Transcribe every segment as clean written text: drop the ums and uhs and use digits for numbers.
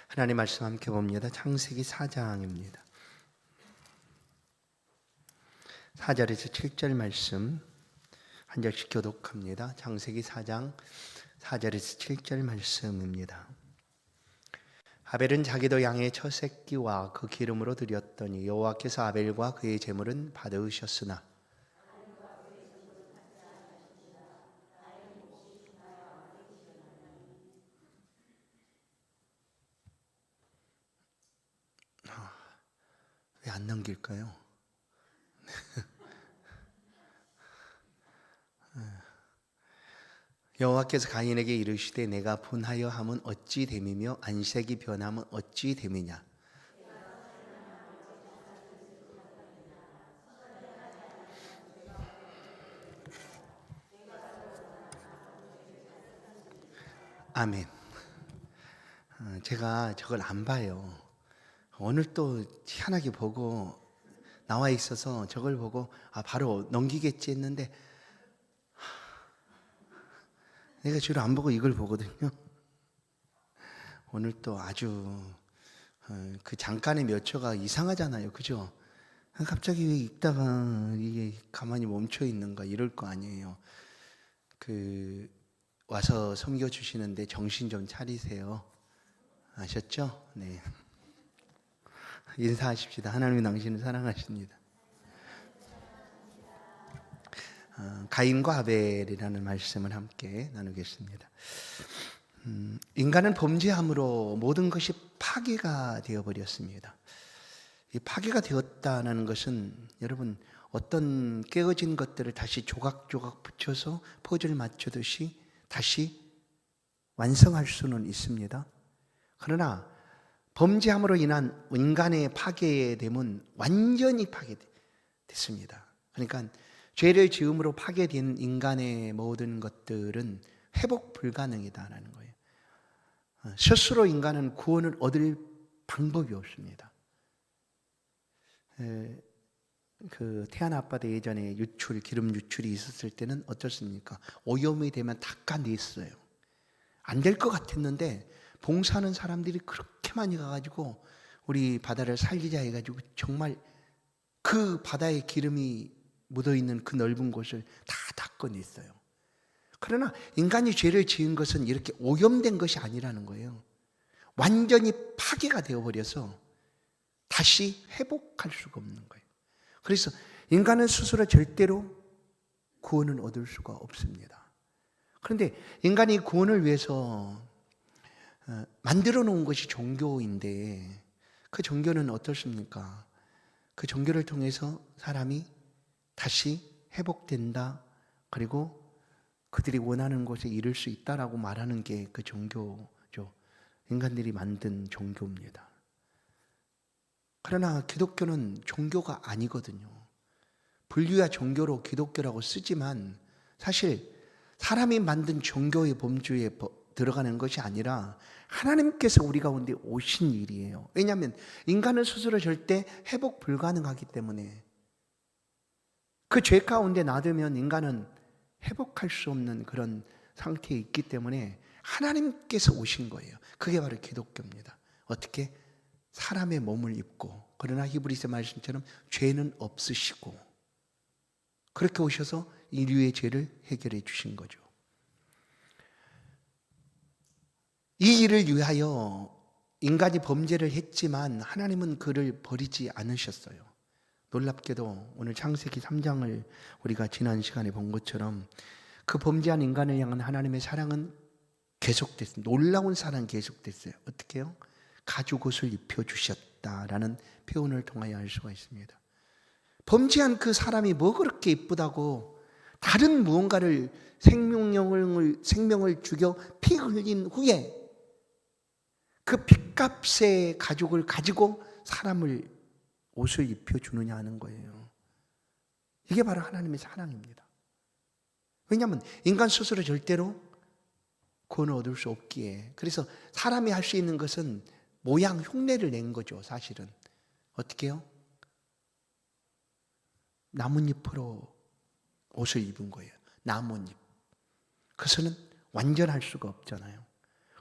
하나님 말씀 함께 봅니다. 창세기 4장입니다. 4절에서 7절 말씀 한 절씩 교독합니다. 창세기 4장 4절에서 7절 말씀입니다. 아벨은 자기도 양의 첫 새끼와 그 기름으로 드렸더니 여호와께서 아벨과 그의 제물은 받으셨으나 왜 안 넘길까요? 여호와께서 가인에게 이르시되 내가 분하여 함은 어찌 됨이며 안색이 변함은 어찌 됨이냐. 아멘. 제가 저걸 안 봐요. 오늘 또 희한하게 보고 나와 있어서 저걸 보고 바로 넘기겠지 했는데 내가 주로 안 보고 이걸 보거든요. 오늘 또 아주 그 잠깐의 몇 초가 이상하잖아요. 그죠? 갑자기 왜 읽다가 이게 가만히 멈춰 있는가 이럴 거 아니에요. 와서 섬겨주시는데 정신 좀 차리세요. 아셨죠? 네. 인사하십시다. 하나님이 당신을 사랑하십니다. 가인과 아벨이라는 말씀을 함께 나누겠습니다. 인간은 범죄함으로 모든 것이 파괴가 되어버렸습니다. 이 파괴가 되었다는 것은 여러분 어떤 깨어진 것들을 다시 조각조각 붙여서 퍼즐 맞추듯이 다시 완성할 수는 있습니다. 그러나 범죄함으로 인한 인간의 파괴됨은 완전히 파괴됐습니다. 그러니까 죄를 지음으로 파괴된 인간의 모든 것들은 회복 불가능이다라는 거예요. 스스로 인간은 구원을 얻을 방법이 없습니다. 태아나 아빠도 예전에 기름 유출이 있었을 때는 어떻습니까? 오염이 되면 닦아냈어요. 안 될 것 같았는데 봉사하는 사람들이 그렇게 많이 가가지고 우리 바다를 살리자 해가지고 정말 그 바다에 기름이 묻어있는 그 넓은 곳을 다 닦아냈어요. 그러나 인간이 죄를 지은 것은 이렇게 오염된 것이 아니라는 거예요. 완전히 파괴가 되어버려서 다시 회복할 수가 없는 거예요. 그래서 인간은 스스로 절대로 구원을 얻을 수가 없습니다. 그런데 인간이 구원을 위해서 만들어 놓은 것이 종교인데 그 종교는 어떻습니까? 그 종교를 통해서 사람이 다시 회복된다. 그리고 그들이 원하는 곳에 이를 수 있다라고 말하는 게 그 종교죠. 인간들이 만든 종교입니다. 그러나 기독교는 종교가 아니거든요. 분류야 종교로 기독교라고 쓰지만 사실 사람이 만든 종교의 범주에 들어가는 것이 아니라 하나님께서 우리 가운데 오신 일이에요. 왜냐하면 인간은 스스로 절대 회복 불가능하기 때문에 그 죄 가운데 놔두면 인간은 회복할 수 없는 그런 상태에 있기 때문에 하나님께서 오신 거예요. 그게 바로 기독교입니다. 어떻게? 사람의 몸을 입고, 그러나 히브리서 말씀처럼 죄는 없으시고 그렇게 오셔서 인류의 죄를 해결해 주신 거죠. 이 일을 위하여 인간이 범죄를 했지만 하나님은 그를 버리지 않으셨어요. 놀랍게도 오늘 창세기 3장을 우리가 지난 시간에 본 것처럼 그 범죄한 인간을 향한 하나님의 사랑은 계속됐습니다. 놀라운 사랑이 계속됐어요. 어떻게 해요? 가죽옷을 입혀주셨다라는 표현을 통하여 알 수가 있습니다. 범죄한 그 사람이 뭐 그렇게 이쁘다고 다른 무언가를 생명을 죽여 피 흘린 후에 그 핏값의 가죽을 가지고 사람을 옷을 입혀주느냐 하는 거예요. 이게 바로 하나님의 사랑입니다. 왜냐하면 인간 스스로 절대로 구원을 얻을 수 없기에. 그래서 사람이 할 수 있는 것은 모양 흉내를 낸 거죠. 사실은 어떻게 해요? 나뭇잎으로 옷을 입은 거예요. 나뭇잎. 그것은 완전할 수가 없잖아요.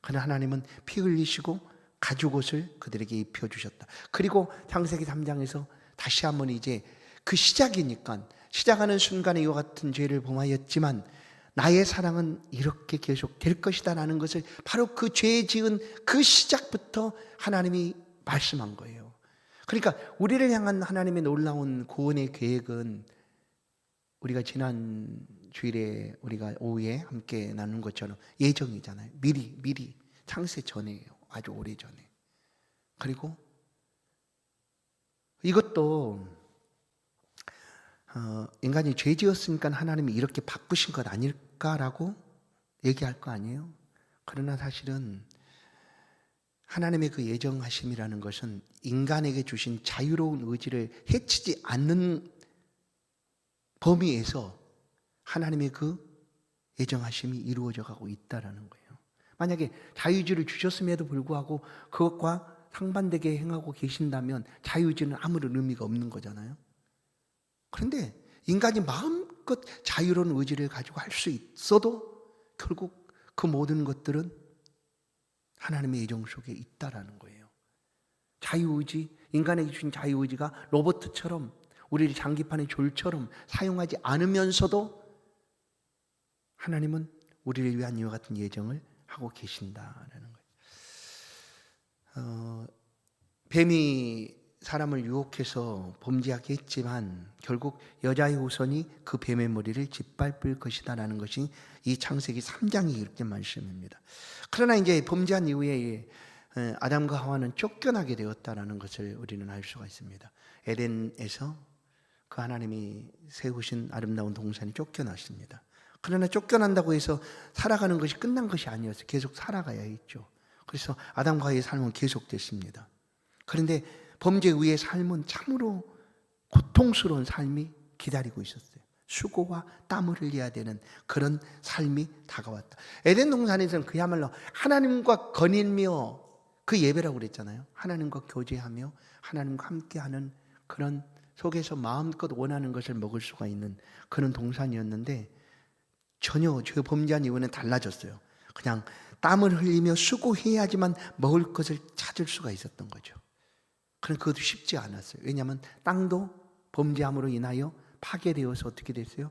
그러나 하나님은 피 흘리시고 가죽옷을 그들에게 입혀주셨다. 그리고 창세기 3장에서 다시 한번 이제 그 시작이니까 시작하는 순간에 이와 같은 죄를 범하였지만 나의 사랑은 이렇게 계속 될 것이다 라는 것을 바로 그 죄 지은 그 시작부터 하나님이 말씀한 거예요. 그러니까 우리를 향한 하나님의 놀라운 구원의 계획은 우리가 지난 주일에 우리가 오후에 함께 나눈 것처럼 예정이잖아요. 미리 창세 전에예요. 아주 오래 전에. 그리고 이것도 인간이 죄 지었으니까 하나님이 이렇게 바꾸신 것 아닐까라고 얘기할 거 아니에요. 그러나 사실은 하나님의 그 예정하심이라는 것은 인간에게 주신 자유로운 의지를 해치지 않는 범위에서 하나님의 그 예정하심이 이루어져 가고 있다라는 거예요. 만약에 자유의지를 주셨음에도 불구하고 그것과 상반되게 행하고 계신다면 자유의지는 아무런 의미가 없는 거잖아요. 그런데 인간이 마음껏 자유로운 의지를 가지고 할 수 있어도 결국 그 모든 것들은 하나님의 예정 속에 있다라는 거예요. 자유의지, 인간에게 주신 자유의지가 로봇처럼 우리를 장기판의 졸처럼 사용하지 않으면서도 하나님은 우리를 위한 이와 같은 예정을 하고 계신다라는 거예요. 뱀이 사람을 유혹해서 범죄하게 했지만 결국 여자의 후손이 그 뱀의 머리를 짓밟을 것이다 라는 것이 이 창세기 3장이 이렇게 말씀입니다. 그러나 이제 범죄한 이후에 아담과 하와는 쫓겨나게 되었다라는 것을 우리는 알 수가 있습니다. 에덴에서 그 하나님이 세우신 아름다운 동산이 쫓겨났습니다. 그러나 쫓겨난다고 해서 살아가는 것이 끝난 것이 아니었어요. 계속 살아가야 했죠. 그래서 아담과 하와의 삶은 계속됐습니다. 그런데 범죄 위의 삶은 참으로 고통스러운 삶이 기다리고 있었어요. 수고와 땀을 흘려야 되는 그런 삶이 다가왔다. 에덴 동산에서는 그야말로 하나님과 거닐며 그 예배라고 그랬잖아요. 하나님과 교제하며 하나님과 함께하는 그런 속에서 마음껏 원하는 것을 먹을 수가 있는 그런 동산이었는데 전혀 저 범죄한 이후는 달라졌어요. 그냥 땀을 흘리며 수고해야지만 먹을 것을 찾을 수가 있었던 거죠. 그럼 그것도 쉽지 않았어요. 왜냐하면 땅도 범죄함으로 인하여 파괴되어서 어떻게 됐어요?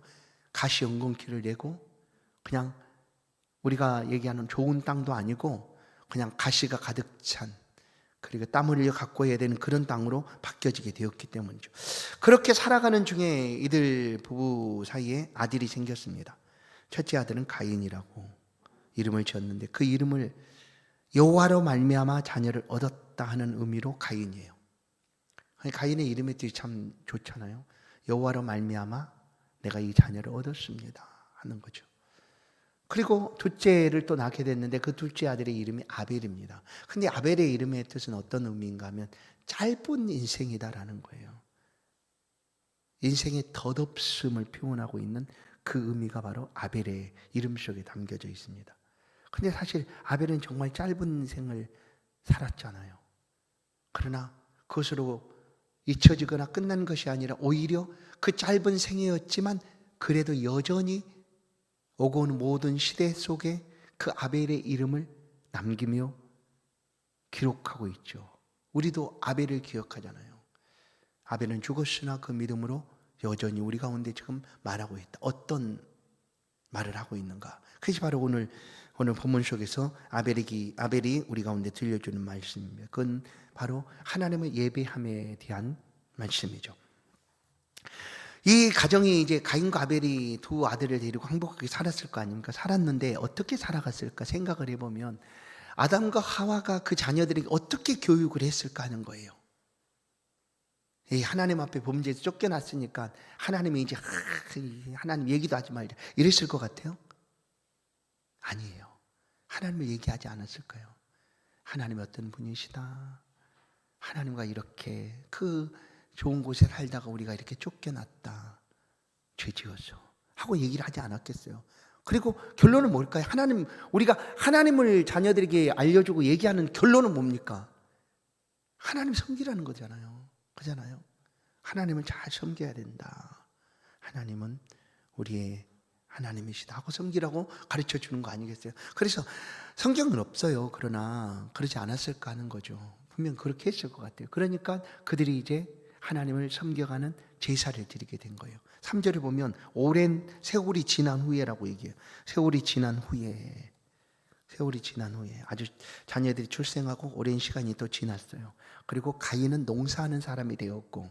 가시 엉겅퀴를 내고 그냥 우리가 얘기하는 좋은 땅도 아니고 그냥 가시가 가득 찬 그리고 땀 흘려 갖고 해야 되는 그런 땅으로 바뀌어지게 되었기 때문이죠. 그렇게 살아가는 중에 이들 부부 사이에 아들이 생겼습니다. 첫째 아들은 가인이라고 이름을 지었는데 그 이름을 여호와로 말미암아 자녀를 얻었다 하는 의미로 가인이에요. 가인의 이름의 뜻이 참 좋잖아요. 여호와로 말미암아 내가 이 자녀를 얻었습니다 하는 거죠. 그리고 둘째를 또 낳게 됐는데 그 둘째 아들의 이름이 아벨입니다. 근데 아벨의 이름의 뜻은 어떤 의미인가 하면 짧은 인생이다라는 거예요. 인생의 덧없음을 표현하고 있는 그 의미가 바로 아벨의 이름 속에 담겨져 있습니다. 근데 사실 아벨은 정말 짧은 생을 살았잖아요. 그러나 그것으로 잊혀지거나 끝난 것이 아니라 오히려 그 짧은 생애였지만 그래도 여전히 오고 오는 모든 시대 속에 그 아벨의 이름을 남기며 기록하고 있죠. 우리도 아벨을 기억하잖아요. 아벨은 죽었으나 그 믿음으로 여전히 우리 가운데 지금 말하고 있다. 어떤 말을 하고 있는가? 그것이 바로 오늘 본문 속에서 아벨이 우리 가운데 들려주는 말씀입니다. 그건 바로 하나님을 예배함에 대한 말씀이죠. 이 가정이 이제 가인과 아벨이 두 아들을 데리고 행복하게 살았을 거 아닙니까? 살았는데 어떻게 살아갔을까 생각을 해보면 아담과 하와가 그 자녀들에게 어떻게 교육을 했을까 하는 거예요. 하나님 앞에 범죄에서 쫓겨났으니까 하나님이 이제 하나님 얘기도 하지 말자 이랬을 것 같아요? 아니에요. 하나님을 얘기하지 않았을까요? 하나님이 어떤 분이시다. 하나님과 이렇게 그 좋은 곳에 살다가 우리가 이렇게 쫓겨났다. 죄 지었어. 하고 얘기를 하지 않았겠어요. 그리고 결론은 뭘까요? 우리가 하나님을 자녀들에게 알려주고 얘기하는 결론은 뭡니까? 하나님 섬기라는 거잖아요. 그잖아요. 하나님을 잘 섬겨야 된다. 하나님은 우리의 하나님이시다 하고 섬기라고 가르쳐 주는 거 아니겠어요? 그래서 성경은 없어요. 그러나 그러지 않았을까 하는 거죠. 분명 그렇게 했을 것 같아요. 그러니까 그들이 이제 하나님을 섬겨가는 제사를 드리게 된 거예요. 3절에 보면 오랜 세월이 지난 후에라고 얘기해요. 세월이 지난 후에 아주 자녀들이 출생하고 오랜 시간이 또 지났어요. 그리고 가인은 농사하는 사람이 되었고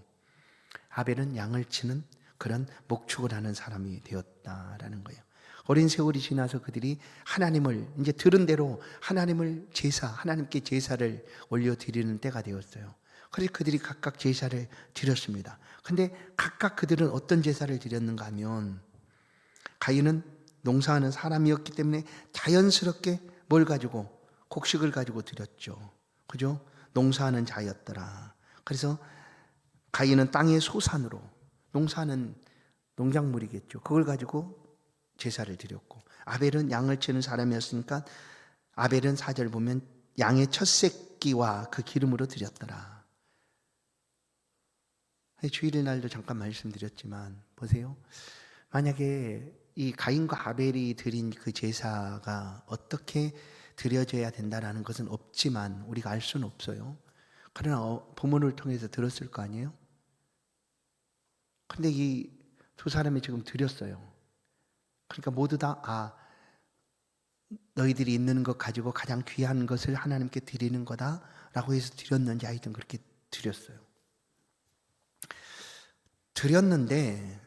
아벨은 양을 치는 그런 목축을 하는 사람이 되었다라는 거예요. 오랜 세월이 지나서 그들이 하나님을 이제 들은 대로 하나님께 제사를 올려드리는 때가 되었어요. 그래서 그들이 각각 제사를 드렸습니다. 근데 각각 그들은 어떤 제사를 드렸는가 하면 가인은 농사하는 사람이었기 때문에 자연스럽게 뭘 가지고 곡식을 가지고 드렸죠. 그죠? 농사하는 자였더라. 그래서 가인은 땅의 소산으로 농사하는 농작물이겠죠. 그걸 가지고 제사를 드렸고 아벨은 양을 치는 사람이었으니까 아벨은 4절 보면 양의 첫 새끼와 그 기름으로 드렸더라. 주일의 날도 잠깐 말씀드렸지만 보세요. 만약에 이 가인과 아벨이 드린 그 제사가 어떻게 드려져야 된다는 것은 없지만 우리가 알 수는 없어요. 그러나 본문을 통해서 들었을 거 아니에요? 근데 이 두 사람이 지금 드렸어요. 그러니까 모두 다 너희들이 있는 것 가지고 가장 귀한 것을 하나님께 드리는 거다라고 해서 드렸는지 하여튼 그렇게 드렸어요. 드렸는데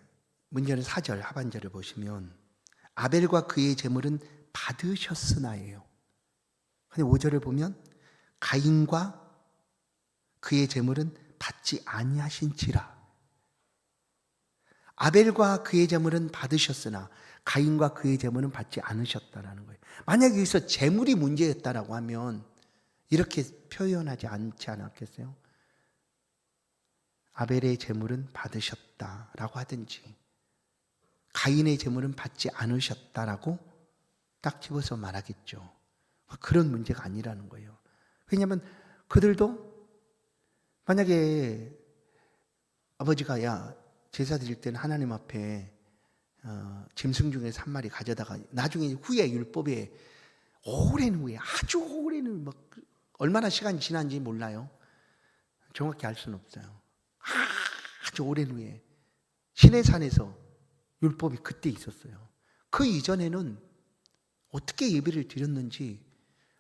문제는 4절 하반절을 보시면 아벨과 그의 제물은 받으셨으나예요. 근데 5절을 보면 가인과 그의 제물은 받지 아니하신지라. 아벨과 그의 제물은 받으셨으나 가인과 그의 제물은 받지 않으셨다라는 거예요. 만약에 여기서 제물이 문제였다라고 하면 이렇게 표현하지 않지 않았겠어요? 아벨의 제물은 받으셨다라고 하든지 가인의 제물은 받지 않으셨다라고 딱 집어서 말하겠죠. 그런 문제가 아니라는 거예요. 왜냐하면 그들도 만약에 아버지가 제사 드릴 때는 하나님 앞에 짐승 중에서 한 마리 가져다가 나중에 후에 율법에 오랜 후에 아주 오랜 후에 얼마나 시간이 지난지 몰라요. 정확히 알 수는 없어요. 아주 오랜 후에 시내산에서 율법이 그때 있었어요. 그 이전에는 어떻게 예배를 드렸는지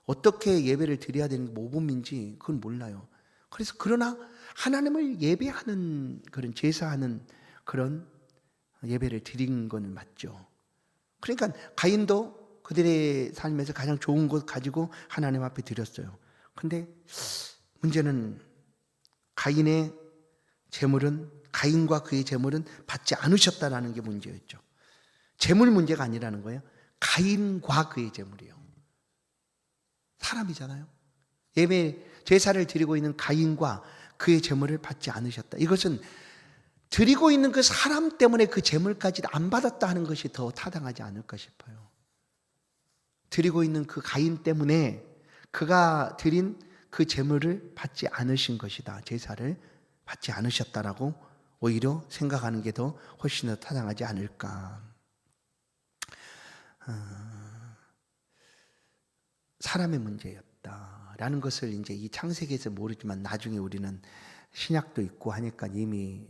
어떻게 예배를 드려야 되는 게 모범인지 그건 몰라요. 그래서 그러나 하나님을 예배하는 그런 제사하는 그런 예배를 드린 건 맞죠. 그러니까 가인도 그들의 삶에서 가장 좋은 것 가지고 하나님 앞에 드렸어요. 근데 문제는 가인과 그의 제물은 받지 않으셨다라는 게 문제였죠. 제물 문제가 아니라는 거예요. 가인과 그의 제물이요. 사람이잖아요. 예배 제사를 드리고 있는 가인과 그의 제물을 받지 않으셨다. 이것은 드리고 있는 그 사람 때문에 그 제물까지 안 받았다 하는 것이 더 타당하지 않을까 싶어요. 드리고 있는 그 가인 때문에 그가 드린 그 제물을 받지 않으신 것이다. 제사를 받지 않으셨다라고 오히려 생각하는 게 더 훨씬 더 타당하지 않을까. 사람의 문제였다라는 것을 이제 이 창세기에서 모르지만 나중에 우리는 신약도 있고 하니까 이미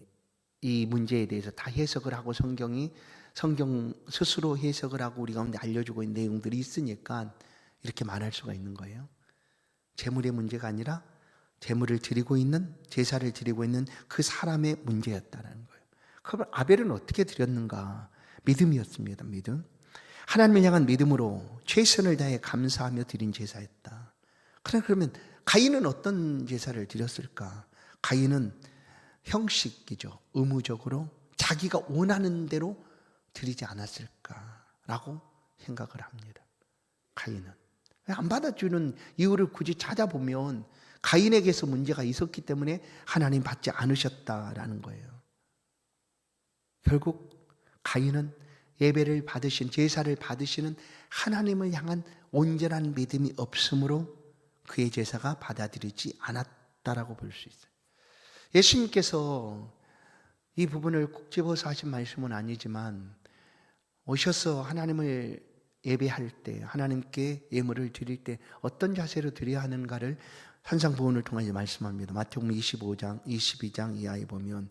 이 문제에 대해서 다 해석을 하고 성경 스스로 해석을 하고 우리 가운데 알려주고 있는 내용들이 있으니까 이렇게 말할 수가 있는 거예요. 제물의 문제가 아니라 제사를 드리고 있는 그 사람의 문제였다는 거예요. 그럼 아벨은 어떻게 드렸는가? 믿음이었습니다. 믿음. 하나님을 향한 믿음으로 최선을 다해 감사하며 드린 제사였다. 그러면 가인은 어떤 제사를 드렸을까? 가인은 형식이죠. 의무적으로 자기가 원하는 대로 드리지 않았을까라고 생각을 합니다. 가인은 안 받아주는 이유를 굳이 찾아보면 가인에게서 문제가 있었기 때문에 하나님 받지 않으셨다라는 거예요. 결국 가인은 예배를 받으신 제사를 받으시는 하나님을 향한 온전한 믿음이 없으므로 그의 제사가 받아들이지 않았다라고 볼 수 있어요. 예수님께서 이 부분을 꼭 집어서 하신 말씀은 아니지만 오셔서 하나님을 예배할 때, 하나님께 예물을 드릴 때 어떤 자세로 드려야 하는가를 산상보훈을 통해 말씀합니다. 마태복음 25장, 22장 이하에 보면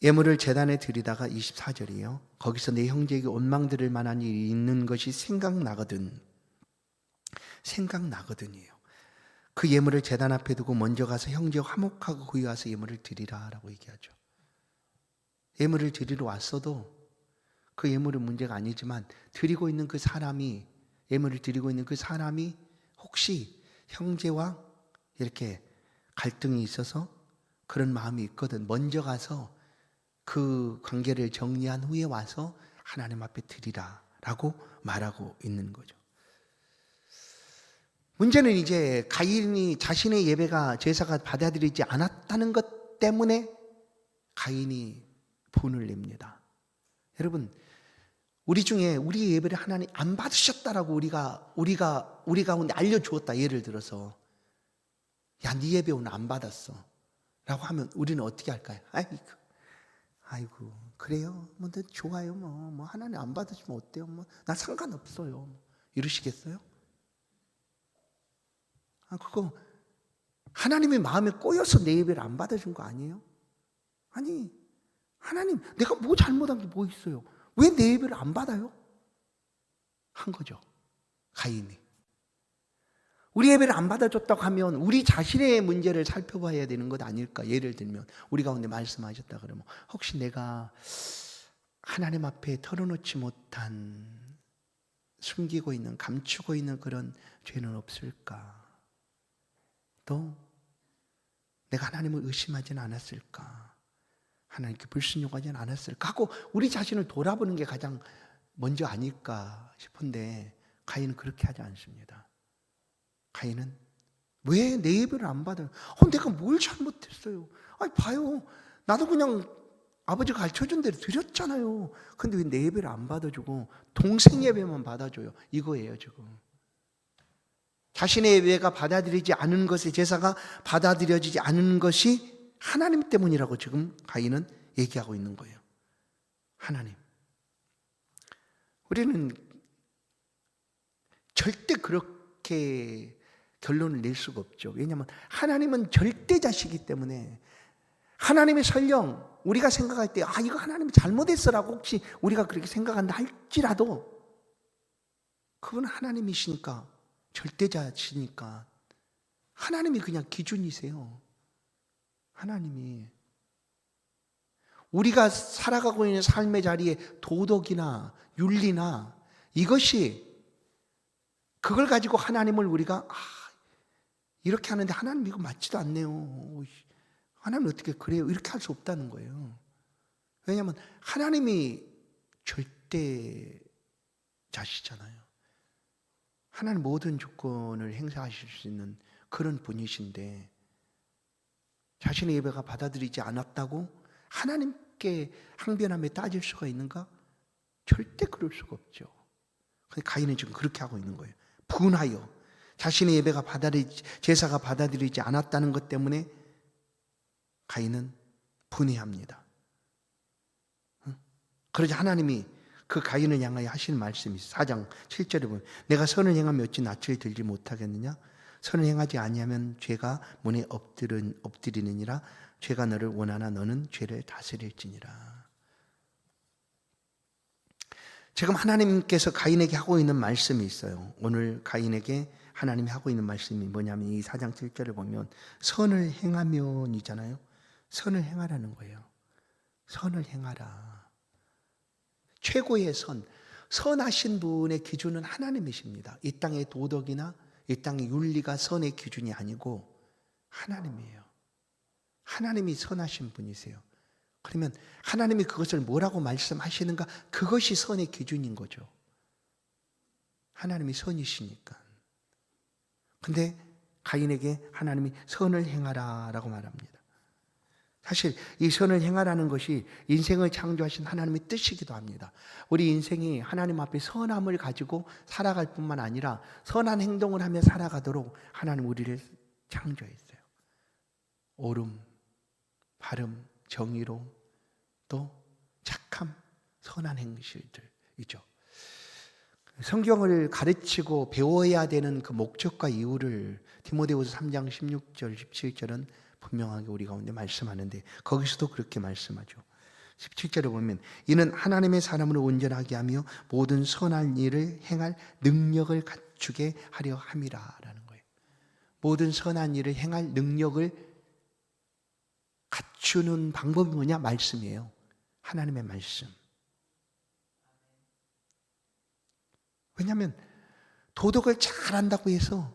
예물을 제단에 드리다가 24절이에요. 거기서 내 형제에게 원망 들을 만한 일이 있는 것이 생각나거든이에요. 그 예물을 제단 앞에 두고 먼저 가서 형제와 화목하고 거기 와서 예물을 드리라 라고 얘기하죠. 예물을 드리러 왔어도 그 예물은 문제가 아니지만 드리고 있는 그 사람이, 예물을 드리고 있는 그 사람이 혹시 형제와 이렇게 갈등이 있어서 그런 마음이 있거든, 먼저 가서 그 관계를 정리한 후에 와서 하나님 앞에 드리라 라고 말하고 있는 거죠. 문제는 이제 가인이 자신의 예배가, 제사가 받아들이지 않았다는 것 때문에 가인이 분을 냅니다. 여러분, 우리 중에 우리 예배를 하나님 안 받으셨다라고 우리 가운데 알려주었다. 예를 들어서 야, 네 예배 오늘 안 받았어 라고 하면 우리는 어떻게 할까요? 아이고 그래요? 뭐 좋아요. 뭐 하나님 안 받으시면 어때요? 나 상관없어요. 이러시겠어요? 그거 하나님의 마음에 꼬여서 내 예배를 안 받아준 거 아니에요? 아니, 하나님 내가 뭐 잘못한 게 뭐 있어요? 왜 내 예배를 안 받아요? 한 거죠, 가인이. 우리 예배를 안 받아줬다고 하면 우리 자신의 문제를 살펴봐야 되는 것 아닐까? 예를 들면 우리 가운데 말씀하셨다 그러면 혹시 내가 하나님 앞에 털어놓지 못한, 숨기고 있는, 감추고 있는 그런 죄는 없을까? 또 내가 하나님을 의심하지는 않았을까? 하나님께 불순종하지는 않았을까? 하고 우리 자신을 돌아보는 게 가장 먼저 아닐까 싶은데 가인은 그렇게 하지 않습니다. 가인은 왜 내 예배를 안 받아요? 내가 뭘 잘못했어요? 봐요. 나도 그냥 아버지가 가르쳐준 대로 드렸잖아요. 근데 왜 내 예배를 안 받아주고 동생 예배만 받아줘요? 이거예요 지금. 자신의 예배가 받아들이지 않은 것의 제사가 받아들여지지 않은 것이 하나님 때문이라고 지금 가인은 얘기하고 있는 거예요. 하나님. 우리는 절대 그렇게 결론을 낼 수가 없죠. 왜냐하면 하나님은 절대자시기 때문에 하나님의 설령 우리가 생각할 때 이거 하나님이 잘못했어라고 혹시 우리가 그렇게 생각한다 할지라도 그건 하나님이시니까, 절대자시니까 하나님이 그냥 기준이세요. 하나님이 우리가 살아가고 있는 삶의 자리에 도덕이나 윤리나 이것이, 그걸 가지고 하나님을 우리가 이렇게 하는데 하나님 이거 맞지도 않네요, 하나님 어떻게 그래요, 이렇게 할 수 없다는 거예요. 왜냐하면 하나님이 절대자시잖아요. 하나님 모든 조건을 행사하실 수 있는 그런 분이신데 자신의 예배가 받아들이지 않았다고 하나님께 항변하며 따질 수가 있는가? 절대 그럴 수가 없죠. 근데 가인은 지금 그렇게 하고 있는 거예요. 분하여 자신의 예배가 제사가 받아들이지 않았다는 것 때문에 가인은 분해합니다. 그러자 하나님이 그 가인을 향하여 하시는 말씀이 4장 7절에 보면 내가 선을 행하며 어찌 낯을 들지 못하겠느냐? 선을 행하지 아니하면 죄가 문에 엎드리느니라. 죄가 너를 원하나 너는 죄를 다스릴지니라. 지금 하나님께서 가인에게 하고 있는 말씀이 있어요. 오늘 가인에게 하나님이 하고 있는 말씀이 뭐냐면 이 4장 7절을 보면 선을 행하면이잖아요. 선을 행하라는 거예요. 선을 행하라. 최고의 선하신 분의 기준은 하나님이십니다. 이 땅의 도덕이나 이 땅의 윤리가 선의 기준이 아니고 하나님이에요. 하나님이 선하신 분이세요. 그러면 하나님이 그것을 뭐라고 말씀하시는가? 그것이 선의 기준인 거죠. 하나님이 선이시니까. 근데 가인에게 하나님이 선을 행하라 라고 말합니다. 사실 이 선을 행하라는 것이 인생을 창조하신 하나님의 뜻이기도 합니다. 우리 인생이 하나님 앞에 선함을 가지고 살아갈 뿐만 아니라 선한 행동을 하며 살아가도록 하나님 우리를 창조했어요. 옳음, 바름, 정의로 또 착함, 선한 행실들이죠. 성경을 가르치고 배워야 되는 그 목적과 이유를 디모데후서 3장 16절 17절은 분명하게 우리 가운데 말씀하는데, 거기서도 그렇게 말씀하죠. 17절에 보면 이는 하나님의 사람으로 온전하게 하며 모든 선한 일을 행할 능력을 갖추게 하려 함이라라는 거예요. 모든 선한 일을 행할 능력을 갖추는 방법이 뭐냐? 말씀이에요. 하나님의 말씀. 왜냐하면 도덕을 잘한다고 해서,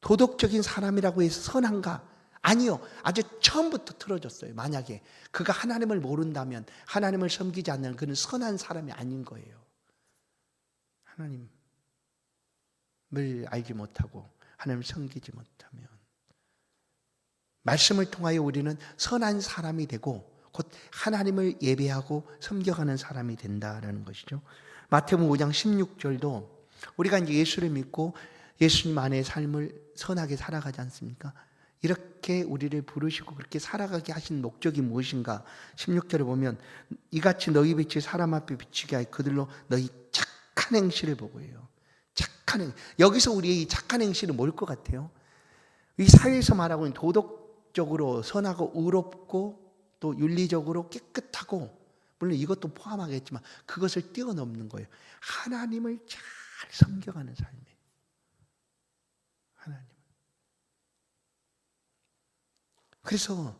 도덕적인 사람이라고 해서 선한가? 아니요. 아주 처음부터 틀어졌어요. 만약에 그가 하나님을 모른다면, 하나님을 섬기지 않는 그는 선한 사람이 아닌 거예요. 하나님을 알지 못하고 하나님을 섬기지 못하면, 말씀을 통하여 우리는 선한 사람이 되고 곧 하나님을 예배하고 섬겨가는 사람이 된다라는 것이죠. 마태복음 5장 16절도 우리가 이제 예수를 믿고 예수님 안에 삶을 선하게 살아가지 않습니까? 이렇게 우리를 부르시고 그렇게 살아가게 하신 목적이 무엇인가? 16절에 보면 이같이 너희 빛이 사람 앞에 비치게 하여 그들로 너희 착한 행실을 보고 해요. 착한 행. 여기서 우리의 이 착한 행실은 뭘 것 같아요? 이 사회에서 말하고 있는 도덕적으로 선하고 의롭고 또 윤리적으로 깨끗하고, 물론 이것도 포함하겠지만 그것을 뛰어넘는 거예요. 하나님을 잘 섬겨가는 삶이에요. 하나님. 그래서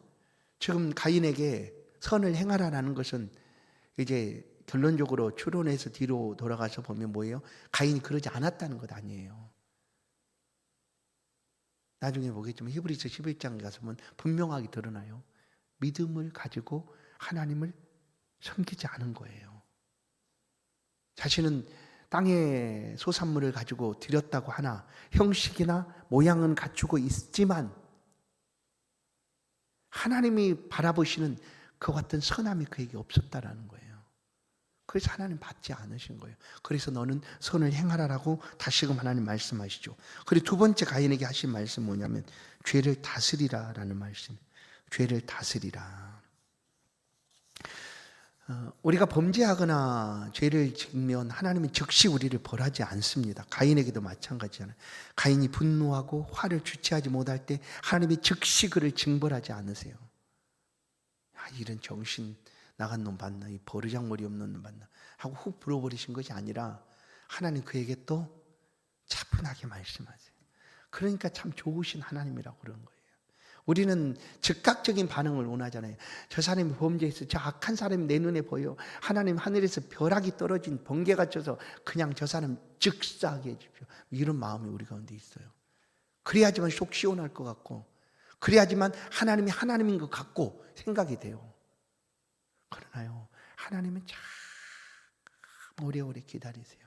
지금 가인에게 선을 행하라는 것은 이제 결론적으로 추론해서 뒤로 돌아가서 보면 뭐예요? 가인이 그러지 않았다는 것 아니에요. 나중에 보겠지만 히브리서 11장 가서 보면 분명하게 드러나요. 믿음을 가지고 하나님을 섬기지 않은 거예요. 자신은 땅의 소산물을 가지고 드렸다고 하나 형식이나 모양은 갖추고 있지만 하나님이 바라보시는 그와 같은 선함이 그에게 없었다라는 거예요. 그래서 하나님 받지 않으신 거예요. 그래서 너는 선을 행하라라고 다시금 하나님 말씀하시죠. 그리고 두 번째 가인에게 하신 말씀 뭐냐면 죄를 다스리라라는 말씀. 죄를 다스리라. 우리가 범죄하거나 죄를 지으면 하나님은 즉시 우리를 벌하지 않습니다. 가인에게도 마찬가지잖아요. 가인이 분노하고 화를 주체하지 못할 때 하나님이 즉시 그를 징벌하지 않으세요. 야, 이런 정신 나간 놈 봤나? 이 버르장머리 없는 놈 봤나? 하고 훅 불어버리신 것이 아니라 하나님 그에게 또 차분하게 말씀하세요. 그러니까 참 좋으신 하나님이라고 그런 거예요. 우리는 즉각적인 반응을 원하잖아요. 저 사람이 범죄했어. 저 악한 사람이 내 눈에 보여. 하나님 하늘에서 벼락이 떨어진 번개가 쳐서 그냥 저 사람 즉사하게 해주십시오. 이런 마음이 우리 가운데 있어요. 그래야지만 속 시원할 것 같고, 그래야지만 하나님이 하나님인 것 같고 생각이 돼요. 그러나요, 하나님은 참 오래오래 기다리세요.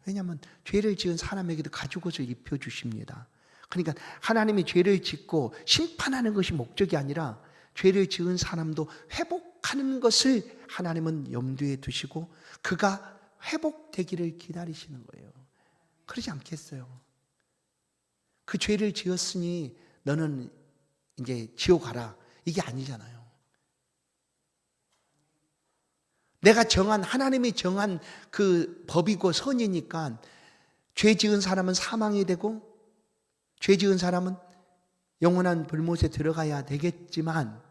왜냐하면 죄를 지은 사람에게도 가죽옷을 입혀주십니다. 그러니까 하나님이 죄를 짓고 심판하는 것이 목적이 아니라 죄를 지은 사람도 회복하는 것을 하나님은 염두에 두시고 그가 회복되기를 기다리시는 거예요. 그러지 않겠어요? 그 죄를 지었으니 너는 이제 지옥 가라, 이게 아니잖아요. 내가 정한, 하나님이 정한 그 법이고 선이니까 죄 지은 사람은 사망이 되고 죄 지은 사람은 영원한 불못에 들어가야 되겠지만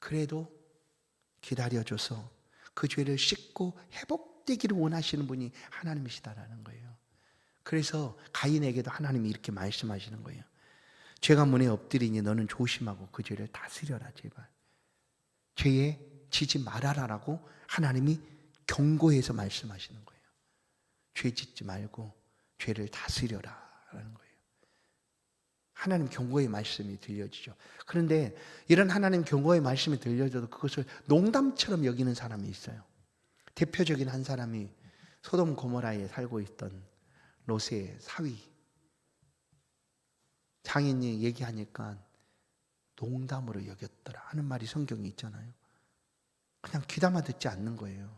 그래도 기다려줘서 그 죄를 씻고 회복되기를 원하시는 분이 하나님이시다라는 거예요. 그래서 가인에게도 하나님이 이렇게 말씀하시는 거예요. 죄가 문에 엎드리니 너는 조심하고 그 죄를 다스려라 제발. 죄에 지지 말아라라고 하나님이 경고해서 말씀하시는 거예요. 죄 짓지 말고 죄를 다스려라라는 거예요. 하나님 경고의 말씀이 들려지죠. 그런데 이런 하나님 경고의 말씀이 들려져도 그것을 농담처럼 여기는 사람이 있어요. 대표적인 한 사람이 소돔 고모라에 살고 있던 롯의 사위. 장인이 얘기하니까 농담으로 여겼더라 하는 말이 성경에 있잖아요. 그냥 귀담아 듣지 않는 거예요.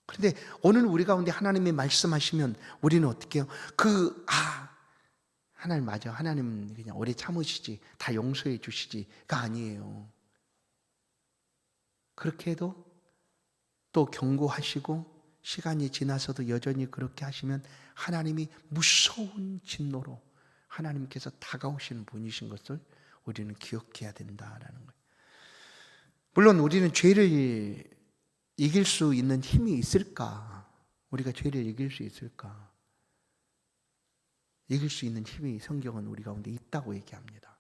그런데 오늘 우리 가운데 하나님이 말씀하시면 우리는 어떻게 해요? 하나님 맞아. 하나님은 그냥 오래 참으시지. 다 용서해 주시지가 아니에요. 그렇게 해도 또 경고하시고 시간이 지나서도 여전히 그렇게 하시면 하나님이 무서운 진노로 하나님께서 다가오시는 분이신 것을 우리는 기억해야 된다라는 거예요. 물론 우리는 죄를 이길 수 있는 힘이 있을까? 우리가 죄를 이길 수 있을까? 이길 수 있는 힘이 성경은 우리 가운데 있다고 얘기합니다.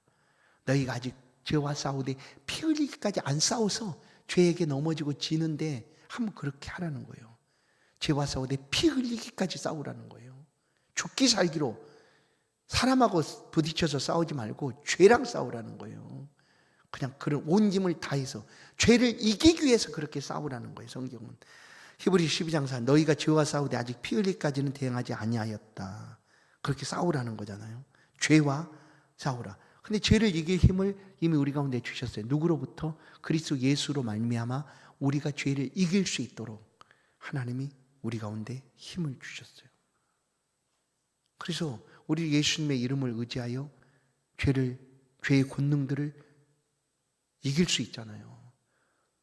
너희가 아직 죄와 싸우되 피 흘리기까지 안 싸워서 죄에게 넘어지고 지는데 한번 그렇게 하라는 거예요. 죄와 싸우되 피 흘리기까지 싸우라는 거예요. 죽기 살기로 사람하고 부딪혀서 싸우지 말고 죄랑 싸우라는 거예요. 그냥 그런 온 힘을 다해서 죄를 이기기 위해서 그렇게 싸우라는 거예요. 성경은 히브리서 12장 4 너희가 죄와 싸우되 아직 피 흘리기까지는 대응하지 아니하였다. 그렇게 싸우라는 거잖아요. 죄와 싸우라. 근데 죄를 이길 힘을 이미 우리 가운데 주셨어요. 누구로부터? 그리스도 예수로 말미암아 우리가 죄를 이길 수 있도록 하나님이 우리 가운데 힘을 주셨어요. 그래서 우리 예수님의 이름을 의지하여 죄의 권능들을 이길 수 있잖아요.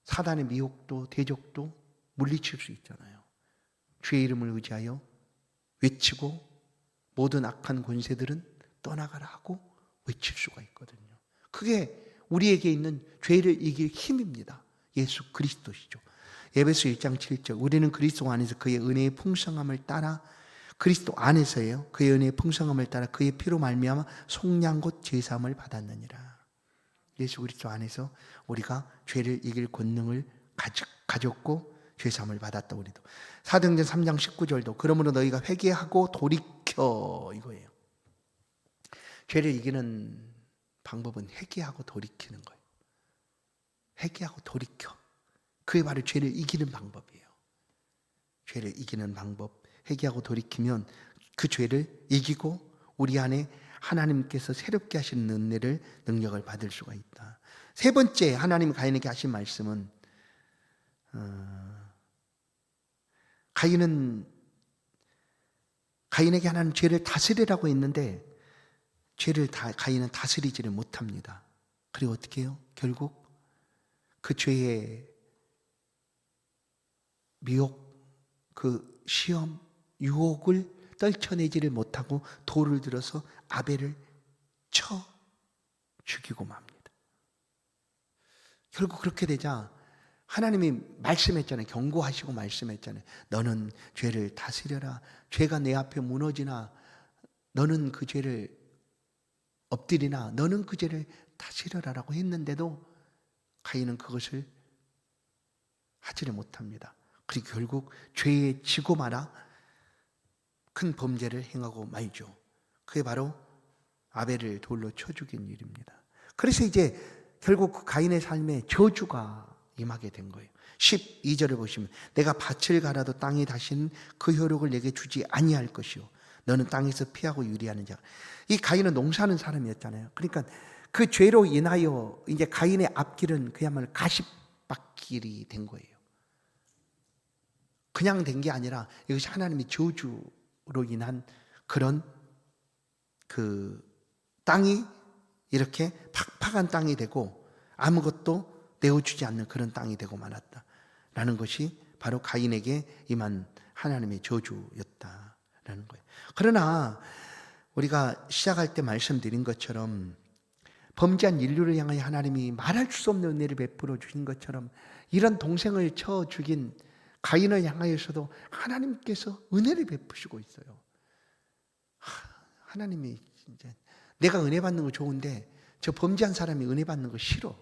사단의 미혹도 대적도 물리칠 수 있잖아요. 주의 이름을 의지하여 외치고 모든 악한 권세들은 떠나가라 하고 외칠 수가 있거든요. 그게 우리에게 있는 죄를 이길 힘입니다. 예수 그리스도시죠. 에베소 1장 7절 우리는 그리스도 안에서 그의 은혜의 풍성함을 따라 그리스도 안에서예요. 그의 은혜의 풍성함을 따라 그의 피로 말미암아 속량 곧 제사함을 받았느니라. 예수 그리스도 안에서 우리가 죄를 이길 권능을 가졌고 죄사함을 받았다. 우리도 사도행전 3장 19절도 그러므로 너희가 회개하고 돌이켜 이거예요. 죄를 이기는 방법은 회개하고 돌이키는 거예요. 회개하고 돌이켜. 그게 바로 죄를 이기는 방법이에요. 죄를 이기는 방법. 회개하고 돌이키면 그 죄를 이기고 우리 안에 하나님께서 새롭게 하시는 은혜를 능력을 받을 수가 있다. 세 번째 하나님 가인에게 하신 말씀은 가인에게 하나님 죄를 다스리라고 했는데 가인은 다스리지를 못합니다. 그리고 어떻게 해요? 결국 그 죄의 미혹, 그 시험, 유혹을 떨쳐내지를 못하고 돌을 들어서 아벨을 쳐 죽이고 맙니다. 결국 그렇게 되자 하나님이 말씀했잖아요. 경고하시고 말씀했잖아요. 너는 죄를 다스려라. 죄가 내 앞에 무너지나 너는 그 죄를 엎드리나 너는 그 죄를 다스려라라고 했는데도 가인은 그것을 하지를 못합니다. 그리고 결국 죄에 지고 말아 큰 범죄를 행하고 말죠. 그게 바로 아벨을 돌로 쳐 죽인 일입니다. 그래서 이제 결국 그 가인의 삶에 저주가 임하게 된 거예요. 12절을 보시면 내가 밭을 갈아도 땅이 다시는 그 효력을 내게 주지 아니할 것이요 너는 땅에서 피하고 유리하는 자. 이 가인은 농사하는 사람이었잖아요. 그러니까 그 죄로 인하여 이제 가인의 앞길은 그야말로 가시밭길이 된 거예요. 그냥 된 게 아니라 이것이 하나님의 저주로 인한 그런 그 땅이 이렇게 팍팍한 땅이 되고 아무것도 내어주지 않는 그런 땅이 되고 말았다라는 것이 바로 가인에게 임한 하나님의 저주였다라는 거예요. 그러나 우리가 시작할 때 말씀드린 것처럼 범죄한 인류를 향하여 하나님이 말할 수 없는 은혜를 베풀어 주신 것처럼 이런 동생을 쳐 죽인 가인을 향하여서도 하나님께서 은혜를 베푸시고 있어요. 하나님이 진짜 내가 은혜 받는 거 좋은데 저 범죄한 사람이 은혜 받는 거 싫어.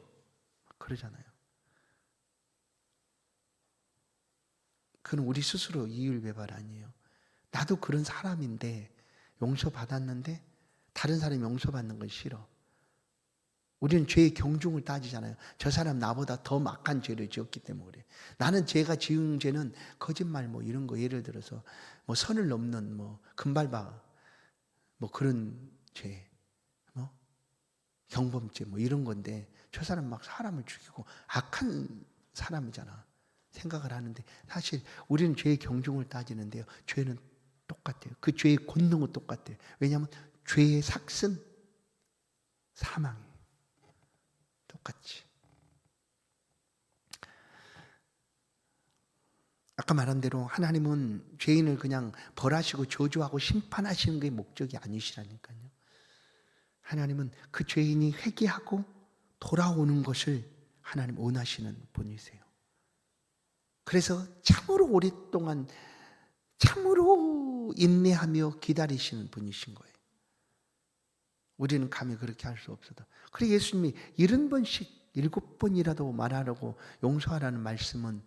그러잖아요. 그건 우리 스스로 이율배발 아니에요. 나도 그런 사람인데 용서받았는데 다른 사람이 용서받는 건 싫어. 우리는 죄의 경중을 따지잖아요. 저 사람 나보다 더 막한 죄를 지었기 때문에 그래. 나는 제가 지은 죄는 거짓말 뭐 이런 거 예를 들어서 뭐 선을 넘는 뭐 금발바 뭐 그런 죄, 뭐 경범죄 뭐 이런 건데 저 사람 막 사람을 죽이고 악한 사람이잖아. 생각을 하는데 사실 우리는 죄의 경중을 따지는데요. 죄는 똑같아요. 그 죄의 권능은 똑같아요. 왜냐하면 죄의 삭은 사망이에요. 똑같이. 아까 말한 대로 하나님은 죄인을 그냥 벌하시고 저주하고 심판하시는 게 목적이 아니시라니까요. 하나님은 그 죄인이 회개하고 돌아오는 것을 하나님 원하시는 분이세요. 그래서 참으로 오랫동안 참으로 인내하며 기다리시는 분이신 거예요. 우리는 감히 그렇게 할 수 없어도. 그래서 예수님이 70번씩 7번이라도 말하라고 용서하라는 말씀은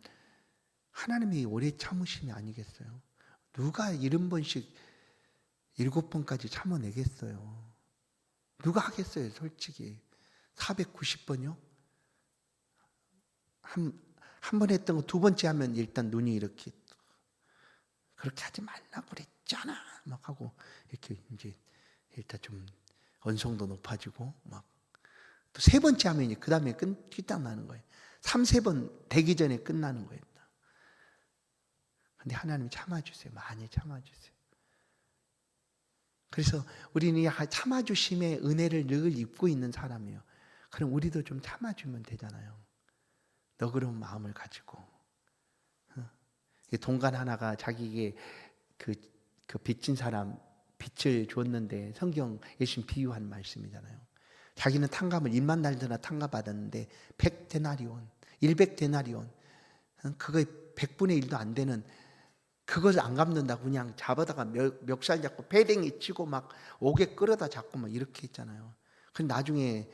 하나님이 오래 참으심이 아니겠어요? 누가 70번씩 7번까지 참아내겠어요? 누가 하겠어요, 솔직히? 490번이요? 한 번 했던 거 두 번째 하면 일단 눈이 이렇게, 그렇게 하지 말라고 그랬잖아 막 하고, 이렇게 이제 일단 좀 언성도 높아지고, 막 또 세 번째 하면 그 다음에 끝나는 거예요. 3, 4번 되기 전에 끝나는 거예요. 근데 하나님이 참아주세요. 많이 참아주세요. 그래서 우리는 참아주심의 은혜를 늘 입고 있는 사람이에요. 그럼 우리도 좀 참아주면 되잖아요. 너그러운 마음을 가지고. 동간 하나가 자기에게 그 빚진 사람 빚을 줬는데, 성경 예수님 비유한 말씀이잖아요. 자기는 탕감을 1만 달러나 탕감받았는데 100데나리온, 100데나리온, 그거 100분의 1도 안 되는 그것을 안 갚는다고 그냥 잡아다가 멱살 잡고 배댕이 치고 막 옥에 끌어다 잡고 막 이렇게 했잖아요. 근데 나중에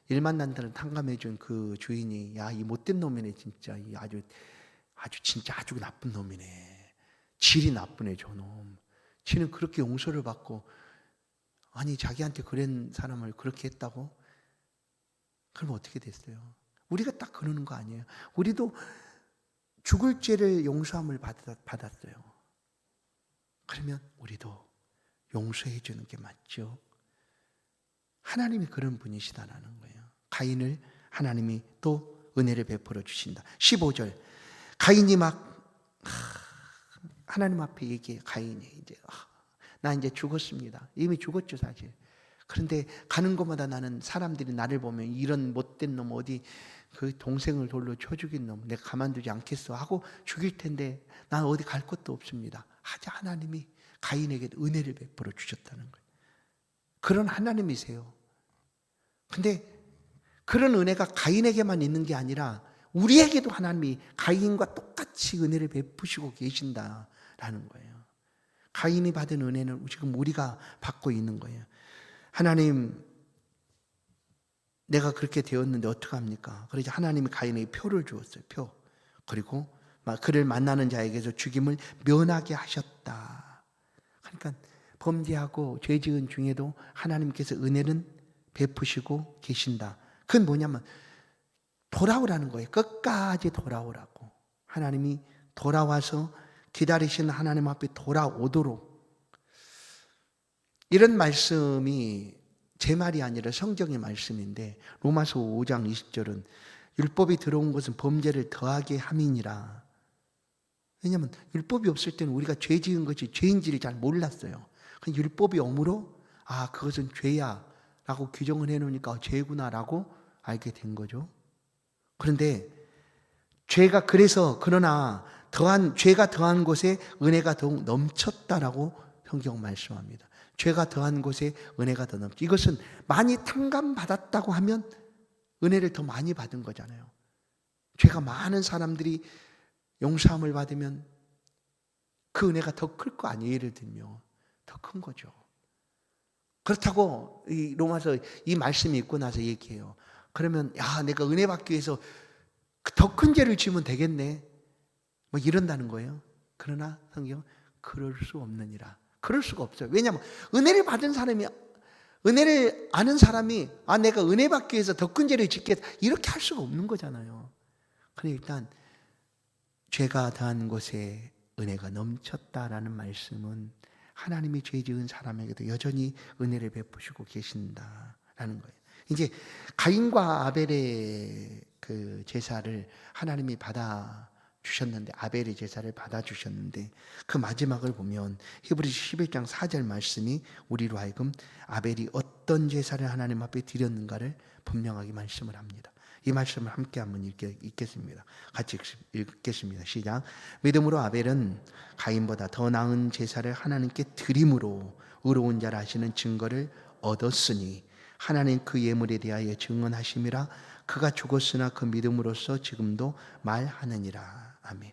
1만 달러를 탕감해 준 그 주인이, 야, 이 못된 놈이네 진짜, 이 아주 진짜 아주 나쁜 놈이네, 질이 나쁘네 저놈. 지는 그렇게 용서를 받고, 아니 자기한테 그런 사람을 그렇게 했다고? 그럼 어떻게 됐어요? 우리가 딱 그러는 거 아니에요? 우리도 죽을 죄를 용서함을 받았어요. 그러면 우리도 용서해 주는 게 맞죠. 하나님이 그런 분이시다라는 거예요. 가인을 하나님이 또 은혜를 베풀어 주신다. 15절, 가인이 막 하나님 앞에 얘기해. 가인이 이제 나 이제 죽었습니다. 이미 죽었죠 사실. 그런데 가는 곳마다 나는 사람들이 나를 보면 이런 못된 놈, 어디 그 동생을 돌로 쳐 죽인 놈 내가 가만두지 않겠어 하고 죽일 텐데 난 어디 갈 곳도 없습니다. 하자 하나님이 가인에게 은혜를 베풀어 주셨다는 거예요. 그런 하나님이세요. 근데 그런 은혜가 가인에게만 있는 게 아니라 우리에게도 하나님이 가인과 똑같이 은혜를 베푸시고 계신다라는 거예요. 가인이 받은 은혜는 지금 우리가 받고 있는 거예요. 하나님, 내가 그렇게 되었는데 어떡합니까? 그래서 하나님이 가인에게 표를 주었어요. 표. 그리고 그를 만나는 자에게서 죽임을 면하게 하셨다. 그러니까 범죄하고 죄 지은 중에도 하나님께서 은혜는 베푸시고 계신다. 그건 뭐냐면 돌아오라는 거예요. 끝까지 돌아오라고. 하나님이 돌아와서 기다리시는 하나님 앞에 돌아오도록. 이런 말씀이 제 말이 아니라 성경의 말씀인데, 로마서 5장 20절은 율법이 들어온 것은 범죄를 더하게 함이니라. 왜냐하면 율법이 없을 때는 우리가 죄 지은 것이 죄인지를 잘 몰랐어요. 율법이 오므로 그것은 죄야 라고 규정을 해놓으니까 죄구나 라고 알게 된 거죠. 그런데 그러나 죄가 더한 곳에 은혜가 더욱 넘쳤다라고 성경 말씀합니다. 죄가 더한 곳에 은혜가 더 넘쳐. 이것은 많이 탕감받았다고 하면 은혜를 더 많이 받은 거잖아요. 죄가 많은 사람들이 용서함을 받으면 그 은혜가 더 클 거 아니에요. 예를 들면 더 큰 거죠. 그렇다고 이 로마서 이 말씀이 있고 나서 얘기해요. 그러면 내가 은혜 받기 위해서 더 큰 죄를 지으면 되겠네, 뭐 이런다는 거예요. 그러나 성경 그럴 수 없느니라. 그럴 수가 없어요. 왜냐하면 은혜를 받은 사람이, 은혜를 아는 사람이 내가 은혜 받기 위해서 더 큰 죄를 짓겠다 이렇게 할 수가 없는 거잖아요. 그래 일단 죄가 더한 곳에 은혜가 넘쳤다라는 말씀은 하나님이 죄 지은 사람에게도 여전히 은혜를 베푸시고 계신다라는 거예요. 이제 가인과 아벨의 그 제사를 하나님이 받아주셨는데, 아벨의 제사를 받아주셨는데 그 마지막을 보면 히브리서 11장 4절 말씀이 우리로 하여금 아벨이 어떤 제사를 하나님 앞에 드렸는가를 분명하게 말씀을 합니다. 이 말씀을 함께 한번 읽겠습니다. 같이 읽겠습니다. 시작. 믿음으로 아벨은 가인보다 더 나은 제사를 하나님께 드림으로 의로운 자라 하시는 증거를 얻었으니 하나님 그 예물에 대하여 증언하심이라. 그가 죽었으나 그 믿음으로써 지금도 말하느니라. 아멘.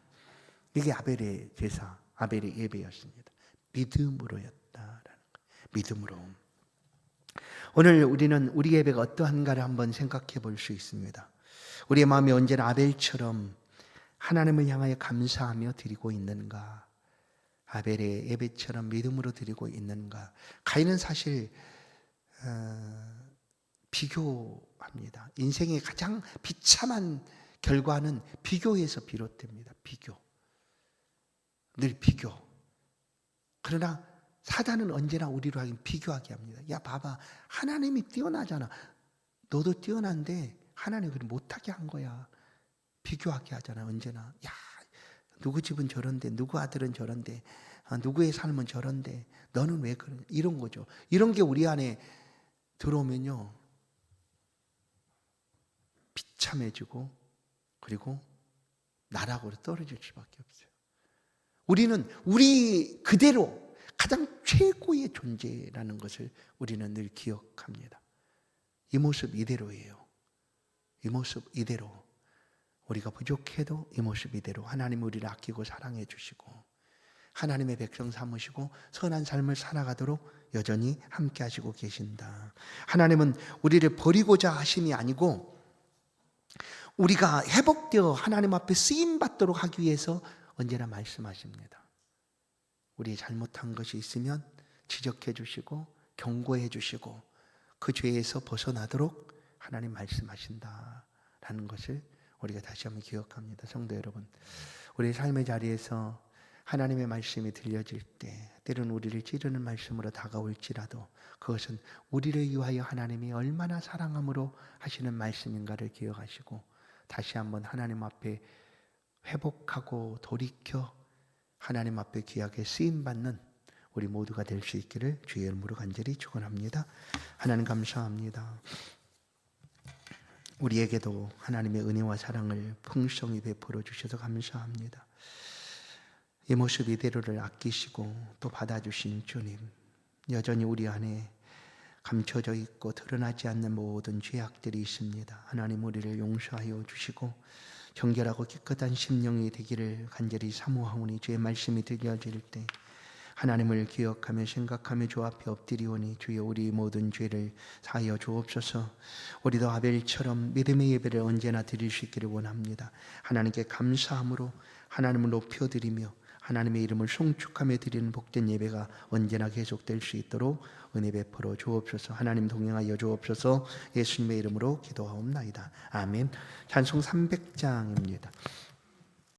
이게 아벨의 제사, 아벨의 예배였습니다. 믿음으로였다라는 거. 믿음으로. 오늘 우리는 우리 예배가 어떠한가를 한번 생각해 볼 수 있습니다. 우리의 마음이 언제나 아벨처럼 하나님을 향하여 감사하며 드리고 있는가? 아벨의 예배처럼 믿음으로 드리고 있는가? 가인은 사실 비교합니다. 인생의 가장 비참한 결과는 비교에서 비롯됩니다. 비교. 늘 비교. 그러나 사단은 언제나 우리로 하긴 비교하게 합니다. 야, 봐봐. 하나님이 뛰어나잖아. 너도 뛰어난데 하나님이 그걸 못하게 한 거야. 비교하게 하잖아, 언제나. 야, 누구 집은 저런데, 누구 아들은 저런데, 누구의 삶은 저런데, 너는 왜 그러냐. 이런 거죠. 이런 게 우리 안에 들어오면요, 비참해지고, 그리고 나락으로 떨어질 수밖에 없어요. 우리는 우리 그대로 가장 최고의 존재라는 것을 우리는 늘 기억합니다. 이 모습 이대로예요. 이 모습 이대로. 우리가 부족해도 이 모습 이대로 하나님 우리를 아끼고 사랑해 주시고 하나님의 백성 삼으시고 선한 삶을 살아가도록 여전히 함께 하시고 계신다. 하나님은 우리를 버리고자 하심이 아니고 우리가 회복되어 하나님 앞에 쓰임받도록 하기 위해서 언제나 말씀하십니다. 우리 잘못한 것이 있으면 지적해 주시고 경고해 주시고 그 죄에서 벗어나도록 하나님 말씀하신다라는 것을 우리가 다시 한번 기억합니다. 성도 여러분, 우리의 삶의 자리에서 하나님의 말씀이 들려질 때 때로는 우리를 찌르는 말씀으로 다가올지라도 그것은 우리를 위하여 하나님이 얼마나 사랑함으로 하시는 말씀인가를 기억하시고 다시 한번 하나님 앞에 회복하고 돌이켜 하나님 앞에 귀하게 쓰임받는 우리 모두가 될 수 있기를 주의 이름으로 간절히 축원합니다. 하나님 감사합니다. 우리에게도 하나님의 은혜와 사랑을 풍성히 베풀어 주셔서 감사합니다. 이 모습 이대로를 아끼시고 또 받아주신 주님, 여전히 우리 안에 감춰져 있고 드러나지 않는 모든 죄악들이 있습니다. 하나님 우리를 용서하여 주시고 정결하고 깨끗한 심령이 되기를 간절히 사모하오니 주의 말씀이 들려질 때 하나님을 기억하며 생각하며 주 앞에 엎드리오니 주여 우리 모든 죄를 사하여 주옵소서. 우리도 아벨처럼 믿음의 예배를 언제나 드릴 수 있기를 원합니다. 하나님께 감사함으로 하나님을 높여드리며 하나님의 이름을 송축하며 드리는 복된 예배가 언제나 계속될 수 있도록 은혜 베풀어 주옵소서. 하나님 동행하여 주옵소서. 예수님의 이름으로 기도하옵나이다. 아멘. 찬송 300장입니다.